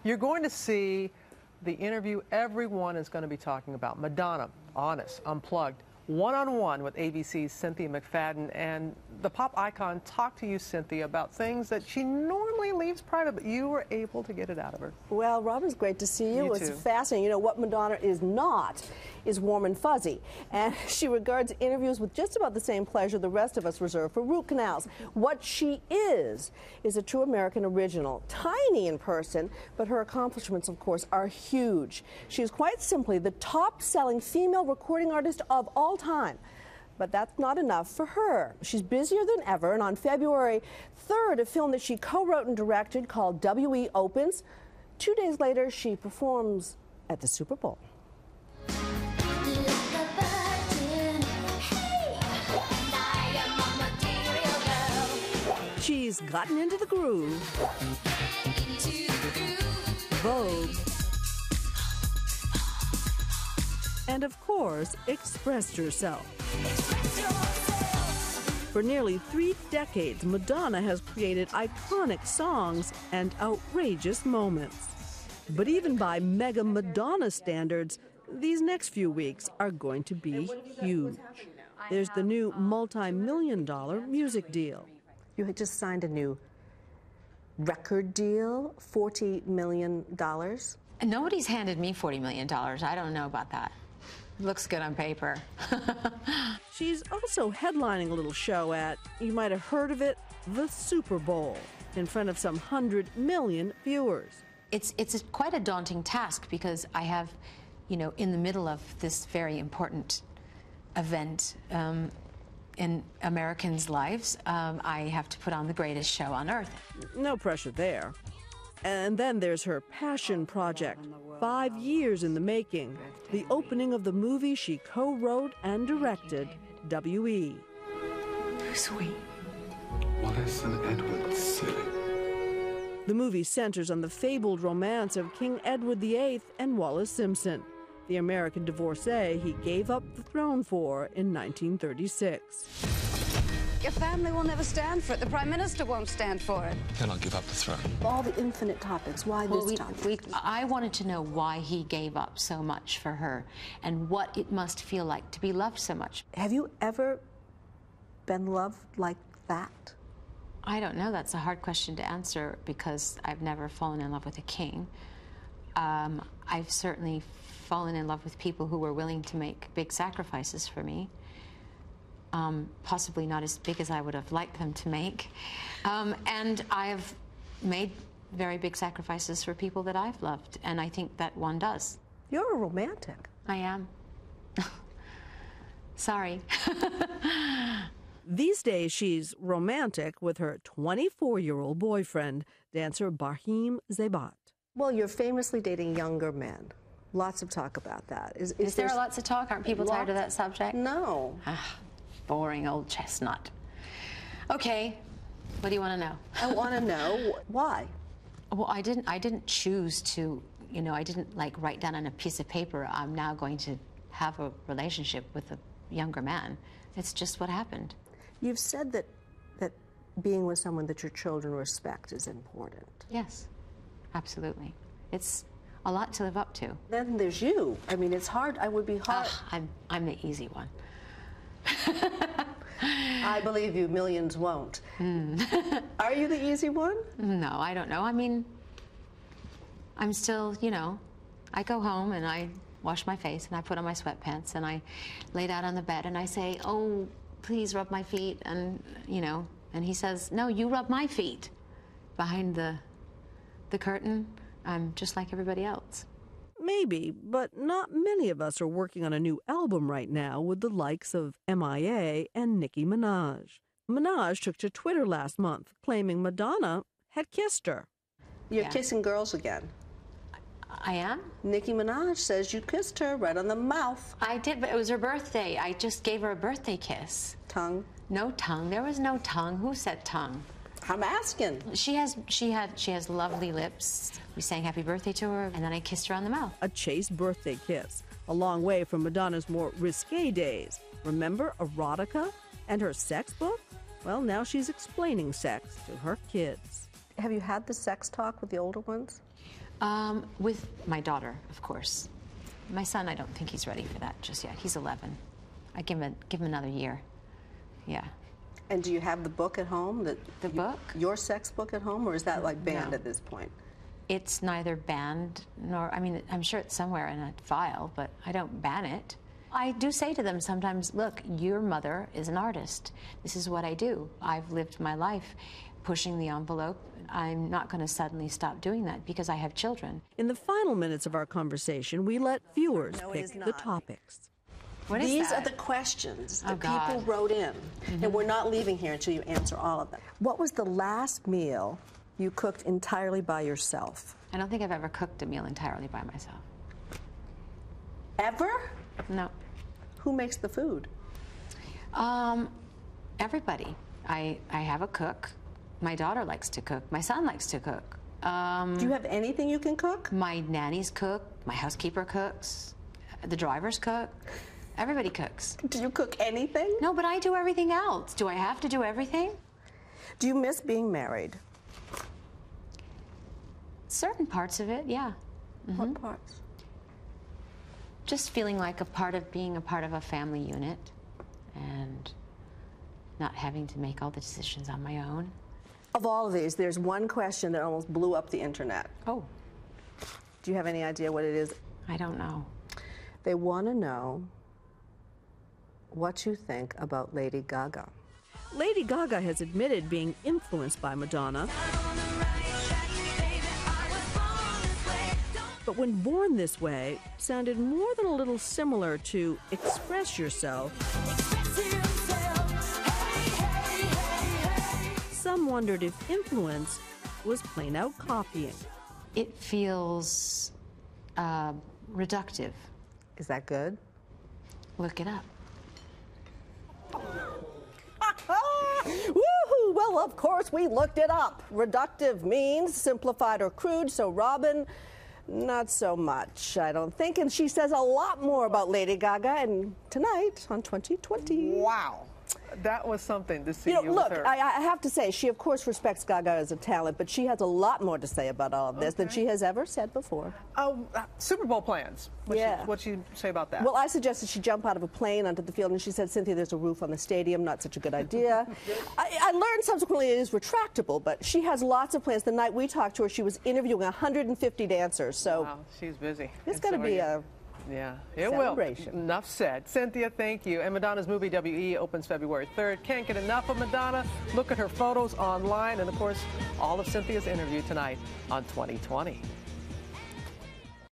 You're going to see the interview everyone is going to be talking about. Madonna, honest, unplugged, one-on-one with ABC's Cynthia McFadden, and the pop icon talked to you, Cynthia, about things that she normally leaves private, but you were able to get it out of her. Well, Robin's great to see you. It's too. fascinating. You know, what Madonna is not is warm and fuzzy, and she regards interviews with just about the same pleasure the rest of us reserve for root canals. What she is a true American original, tiny in person, but her accomplishments, of course, are huge. She is quite simply the top-selling female recording artist of all time. But that's not enough for her. She's busier than ever, and on February 3rd, a film that she co-wrote and directed called WE opens. 2 days later, she performs at the Super Bowl. She's gotten into the groove. Vogue. And of course, expressed herself. For nearly 3 decades, Madonna has created iconic songs and outrageous moments. But even by mega Madonna standards, these next few weeks are going to be huge. There's the new multi-million-dollar music deal. You had just signed a new record deal, $40 million. Nobody's handed me $40 million. I don't know about that. Looks good on paper. She's also headlining a little show at, you might have heard of it, the Super Bowl, in front of some 100 million viewers. It's quite a daunting task because I have, you know, in the middle of this very important event in Americans' lives, I have to put on the greatest show on earth. No pressure there. And then there's her passion project, 5 years in the making, the opening of the movie she co-wrote and directed, WE. Sweet. Wallace and Edward, silly. The movie centers on the fabled romance of King Edward VIII and Wallis Simpson, the American divorcee he gave up the throne for in 1936. Your family will never stand for it. The Prime Minister won't stand for it. Then I'll give up the throne. All the infinite topics, why this time? I wanted to know why he gave up so much for her and what it must feel like to be loved so much. Have you ever been loved like that? I don't know. That's a hard question to answer because I've never fallen in love with a king. I've certainly fallen in love with people who were willing to make big sacrifices for me. Possibly not as big as I would have liked them to make. And I've made very big sacrifices for people that I've loved, and I think that one does. You're a romantic. I am. Sorry. These days, she's romantic with her 24-year-old boyfriend, dancer Barhim Zebat. Well, you're famously dating younger men. Lots of talk about that. Is there lots of talk? Aren't people tired of that subject? No. Boring old chestnut. Okay, what do you want to know? I want to know why. Well, I didn't choose to, you know, I didn't like write down on a piece of paper, I'm now going to have a relationship with a younger man. It's just what happened. You've said that being with someone that your children respect is important. Yes, absolutely. It's a lot to live up to. Then there's you. I mean, it's hard. I would be hard. I'm the easy one. I believe you, millions won't. Are you the easy one? No, I don't know. I mean, I'm still, you know, I go home and I wash my face and I put on my sweatpants and I lay down on the bed and I say, oh, please rub my feet, and, you know, and he says, no, you rub my feet. Behind the curtain, I'm just like everybody else. Maybe, but not many of us are working on a new album right now with the likes of MIA and Nicki Minaj. Minaj took to Twitter last month, claiming Madonna had kissed her. You're kissing girls again. I am? Nicki Minaj says you kissed her right on the mouth. I did, but it was her birthday. I just gave her a birthday kiss. Tongue? No tongue. There was no tongue. Who said tongue? I'm asking. She has lovely lips. We sang happy birthday to her, and then I kissed her on the mouth. A chaste birthday kiss, a long way from Madonna's more risque days. Remember erotica and her sex book? Well, now she's explaining sex to her kids. Have you had the sex talk with the older ones? With my daughter, of course. My son, I don't think he's ready for that just yet. He's 11. I give him another year. Yeah. And do you have the book at home? The book? Your sex book at home, or is that like banned No. at this point? It's neither banned nor, I mean, I'm sure it's somewhere in a file, but I don't ban it. I do say to them sometimes, look, your mother is an artist. This is what I do. I've lived my life pushing the envelope. I'm not going to suddenly stop doing that because I have children. In the final minutes of our conversation, we let viewers No, it is pick the not. topics. What is These that? are the questions that Oh, God. people wrote in, and we're not leaving here until you answer all of them. What was the last meal you cooked entirely by yourself? I don't think I've ever cooked a meal entirely by myself. Ever? No. Who makes the food? Everybody. I have a cook. My daughter likes to cook. My son likes to cook. Do you have anything you can cook? My nannies cook. My housekeeper cooks. The drivers cook. Everybody cooks. Do you cook anything? No, but I do everything else. Do I have to do everything? Do you miss being married? Certain parts of it, yeah. What parts? Just feeling like being a part of a family unit and not having to make all the decisions on my own. Of all of these, there's one question that almost blew up the internet. Oh, Do you have any idea what it is? I don't know. They want to know what you think about Lady Gaga. Lady Gaga has admitted being influenced by Madonna. But when Born This Way sounded more than a little similar to Express Yourself, some wondered if influence was plain out copying. It feels reductive. Is that good? Look it up. Woohoo! Well, of course, we looked it up. Reductive means simplified or crude, so Robin, not so much, I don't think. And she says a lot more about Lady Gaga and tonight on 2020. Wow. That was something to see You know, with look, her. I have to say, she of course respects Gaga as a talent, but she has a lot more to say about all of this than she has ever said before. Super Bowl plans. What'd you say about that? Well, I suggested she jump out of a plane onto the field, and she said, Cynthia, there's a roof on the stadium, not such a good idea. I learned subsequently it is retractable, but she has lots of plans. The night we talked to her, she was interviewing 150 dancers, so Wow, she's busy. it's And going to so be are a... Yeah, it celebration. will. Enough said. Cynthia, thank you. And Madonna's movie WE opens February 3rd. Can't get enough of Madonna. Look at her photos online and, of course, all of Cynthia's interview tonight on 2020.